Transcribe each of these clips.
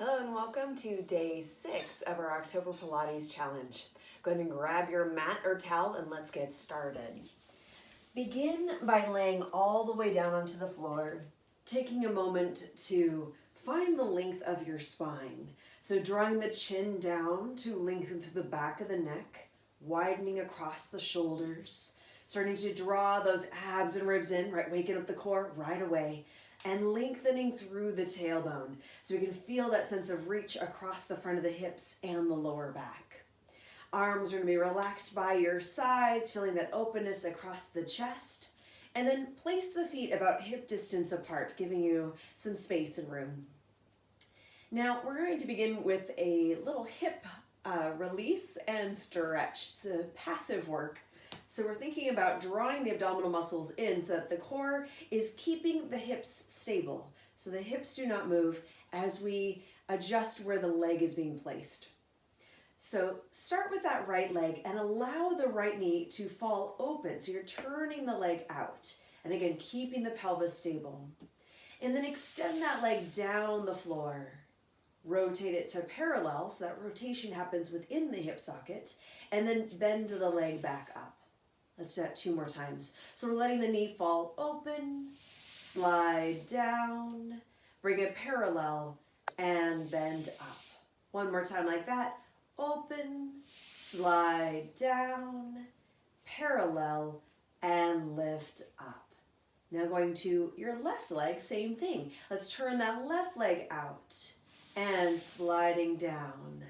Hello and welcome to day 6 of our October Pilates challenge. Go ahead and grab your mat or towel and let's get started. Begin by laying all the way down onto the floor, taking a moment to find the length of your spine. So drawing the chin down to lengthen through the back of the neck, widening across the shoulders, starting to draw those abs and ribs in, right, waking up the core right away, and lengthening through the tailbone so we can feel that sense of reach across the front of the hips and the lower back. Arms are going to be relaxed by your sides, feeling that openness across the chest, and then place the feet about hip distance apart, giving you some space and room. Now we're going to begin with a little hip release and stretch. It's a passive work. So we're thinking about drawing the abdominal muscles in so that the core is keeping the hips stable. So the hips do not move as we adjust where the leg is being placed. So start with that right leg and allow the right knee to fall open. So you're turning the leg out. And again, keeping the pelvis stable. And then extend that leg down the floor. Rotate it to parallel so that rotation happens within the hip socket. And then bend the leg back up. Let's do that 2 more times. So we're letting the knee fall open, slide down, bring it parallel, and bend up. 1 more time like that. Open, slide down, parallel, and lift up. Now going to your left leg, same thing. Let's turn that left leg out and sliding down.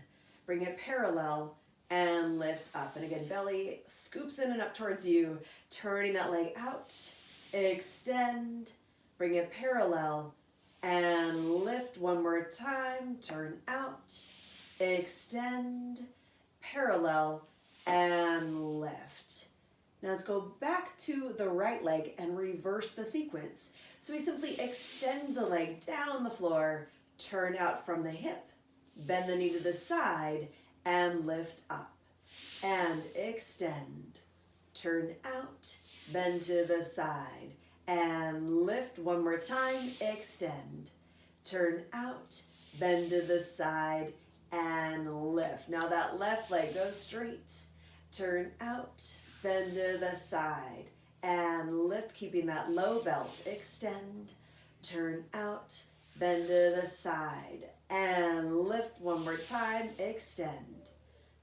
Bring it parallel and lift up. And again, belly scoops in and up towards you, turning that leg out, extend, bring it parallel, and lift 1 more time, turn out, extend, parallel, and lift. Now let's go back to the right leg and reverse the sequence. So we simply extend the leg down the floor, turn out from the hip, bend the knee to the side, and lift up, and extend, turn out, bend to the side, and lift 1 more time, extend, turn out, bend to the side, and lift. Now that left leg goes straight, turn out, bend to the side, and lift, keeping that low belt, extend, turn out, bend to the side, and lift 1 more time, extend,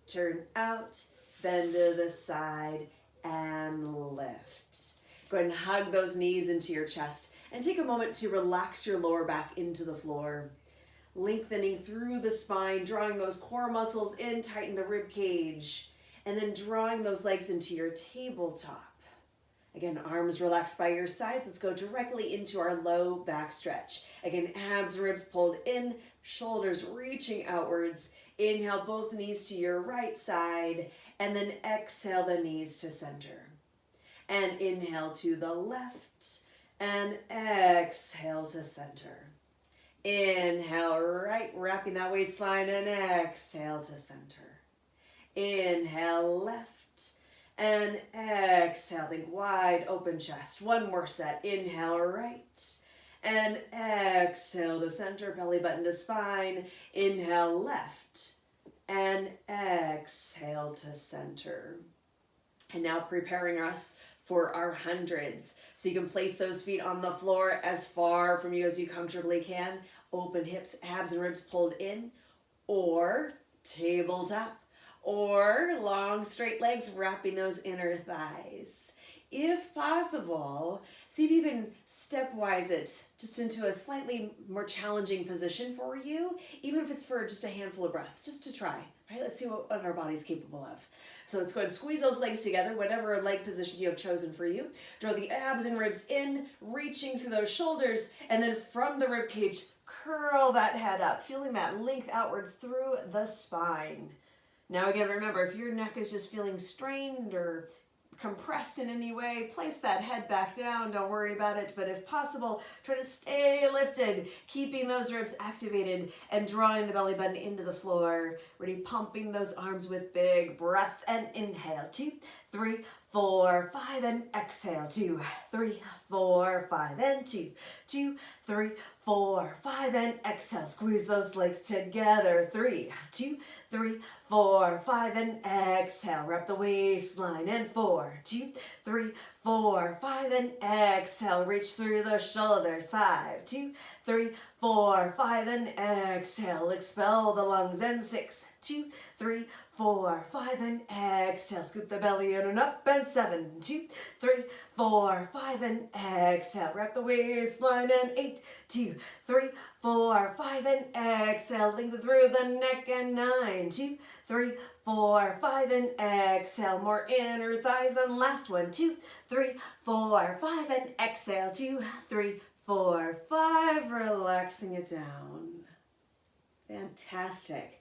turn out, bend to the side, and lift. Go ahead and hug those knees into your chest and take a moment to relax your lower back into the floor. Lengthening through the spine, drawing those core muscles in, tighten the rib cage, and then drawing those legs into your tabletop. Again, arms relaxed by your sides. Let's go directly into our low back stretch. Again, abs, ribs pulled in, shoulders reaching outwards. Inhale both knees to your right side, and then exhale the knees to center. And inhale to the left, and exhale to center. Inhale right, wrapping that waistline, and exhale to center. Inhale left. And exhale, think wide open chest. 1 more set. Inhale right. And exhale to center, belly button to spine. Inhale left. And exhale to center. And now preparing us for our hundreds. So you can place those feet on the floor as far from you as you comfortably can. Open hips, abs and ribs pulled in. Or tabletop. Or long straight legs wrapping those inner thighs. If possible, see if you can stepwise it just into a slightly more challenging position for you, even if it's for just a handful of breaths, just to try, right? Let's see what our body's capable of. So let's go ahead and squeeze those legs together, whatever leg position you have chosen for you. Draw the abs and ribs in, reaching through those shoulders, and then from the rib cage, curl that head up, feeling that length outwards through the spine. Now again, remember, if your neck is just feeling strained or compressed in any way, place that head back down, don't worry about it, but if possible, try to stay lifted, keeping those ribs activated and drawing the belly button into the floor, really pumping those arms with big breath, and inhale, 2, 3, 4, 5, and exhale. 2, 3, 4, 5, and 2, 2, 3, 4, 5, and exhale. Squeeze those legs together. 3, 2, 3, 4, 5, and exhale. Wrap the waistline. And 4, 2, 3, 4, 5, and exhale. Reach through the shoulders. 5, 2, 3, 4, 5, and exhale. Expel the lungs. And 6, 2, 3, 4, 5, and exhale. Scoop the belly in and up. And 7, 2, 3, 4, 5, and exhale. Wrap the waistline. And 8, 2, 3, 4, 5, and exhale. Lengthen through the neck. And 9, 2, 3, 4, 5, and exhale. More inner thighs. And last one. 2, 3, 4, 5, and exhale. 2, 3, 4, 5. Relaxing it down. Fantastic.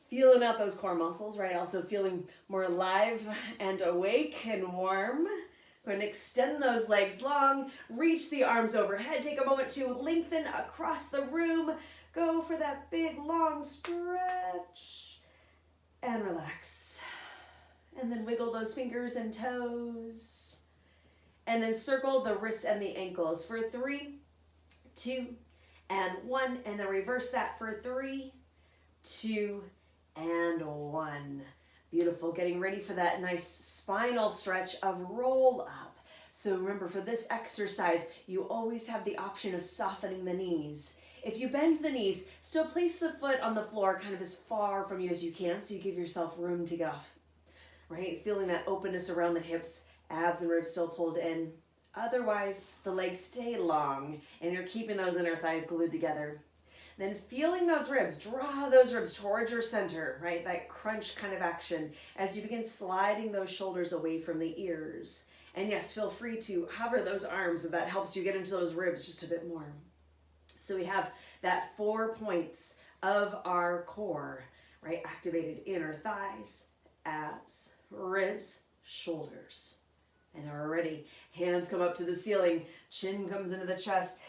Feeling out those core muscles, right? Also feeling more alive and awake and warm. Go ahead and extend those legs long. Reach the arms overhead. Take a moment to lengthen across the room. Go for that big, long stretch. And relax. And then wiggle those fingers and toes. And then circle the wrists and the ankles for 3, 2, and 1. And then reverse that for 3, 2, and 1. Beautiful. Getting ready for that nice spinal stretch of roll up. So remember, for this exercise, you always have the option of softening the knees. If you bend the knees, still place the foot on the floor kind of as far from you as you can, so you give yourself room to get off. Right? Feeling that openness around the hips, abs and ribs still pulled in. Otherwise, the legs stay long and you're keeping those inner thighs glued together. Then feeling those ribs, draw those ribs towards your center, right? That crunch kind of action as you begin sliding those shoulders away from the ears. And yes, feel free to hover those arms if that helps you get into those ribs just a bit more. So we have that 4 points of our core, right? Activated inner thighs, abs, ribs, shoulders. And now we're ready. Hands come up to the ceiling, chin comes into the chest.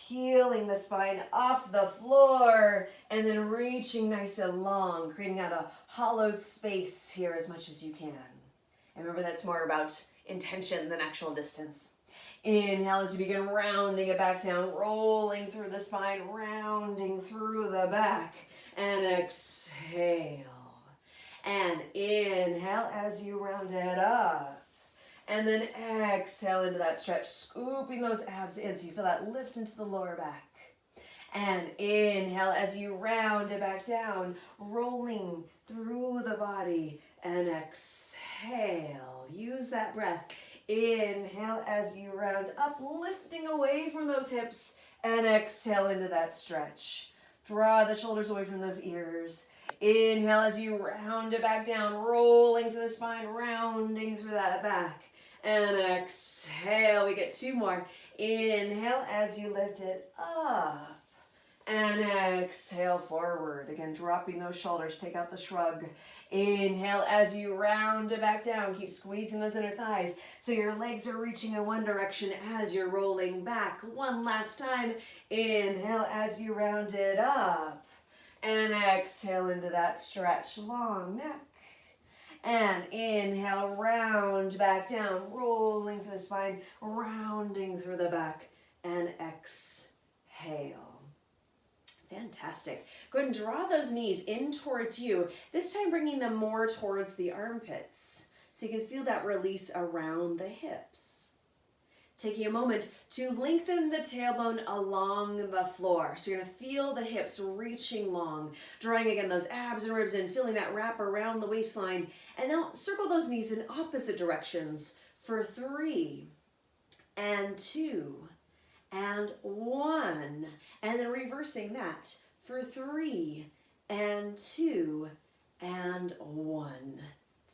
Peeling the spine off the floor and then reaching nice and long, creating out a hollowed space here as much as you can. And remember, that's more about intention than actual distance. Inhale as you begin rounding it back down, rolling through the spine, rounding through the back. And exhale. And inhale as you round it up. And then exhale into that stretch, scooping those abs in so you feel that lift into the lower back. And inhale as you round it back down, rolling through the body. And exhale. Use that breath. Inhale as you round up, lifting away from those hips. And exhale into that stretch. Draw the shoulders away from those ears. Inhale as you round it back down, rolling through the spine, rounding through that back. And exhale, we get 2 more. Inhale as you lift it up. And exhale forward. Again, dropping those shoulders, take out the shrug. Inhale as you round it back down. Keep squeezing those inner thighs so your legs are reaching in one direction as you're rolling back. One last time. Inhale as you round it up. And exhale into that stretch, long neck. And inhale, round back down, rolling through the spine, rounding through the back, and exhale. Fantastic. Go ahead and draw those knees in towards you, this time bringing them more towards the armpits, so you can feel that release around the hips. Taking a moment to lengthen the tailbone along the floor. So you're going to feel the hips reaching long, drawing again those abs and ribs in, feeling that wrap around the waistline. And now circle those knees in opposite directions for 3, and 2, and 1. And then reversing that for 3, and 2, and 1.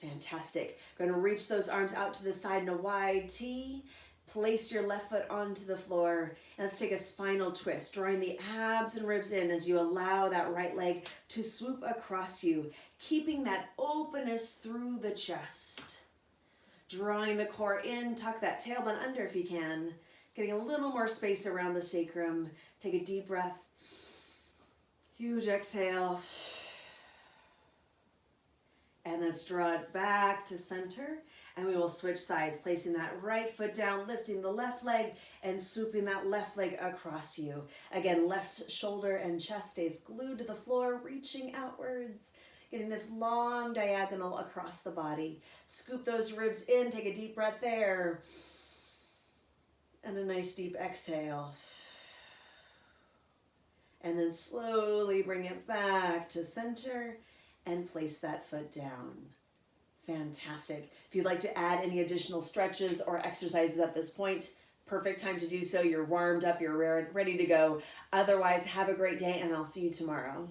Fantastic. Going to reach those arms out to the side in a wide T. Place your left foot onto the floor, and let's take a spinal twist, drawing the abs and ribs in as you allow that right leg to swoop across you, keeping that openness through the chest. Drawing the core in, tuck that tailbone under if you can, getting a little more space around the sacrum. Take a deep breath, huge exhale, And let's draw it back to center. And we will switch sides, placing that right foot down, lifting the left leg, and swooping that left leg across you. Again, left shoulder and chest stays glued to the floor, reaching outwards, getting this long diagonal across the body. Scoop those ribs in, take a deep breath there. And a nice deep exhale. And then slowly bring it back to center and place that foot down. Fantastic. If you'd like to add any additional stretches or exercises at this point, perfect time to do so. You're warmed up, you're ready to go. Otherwise, have a great day, and I'll see you tomorrow.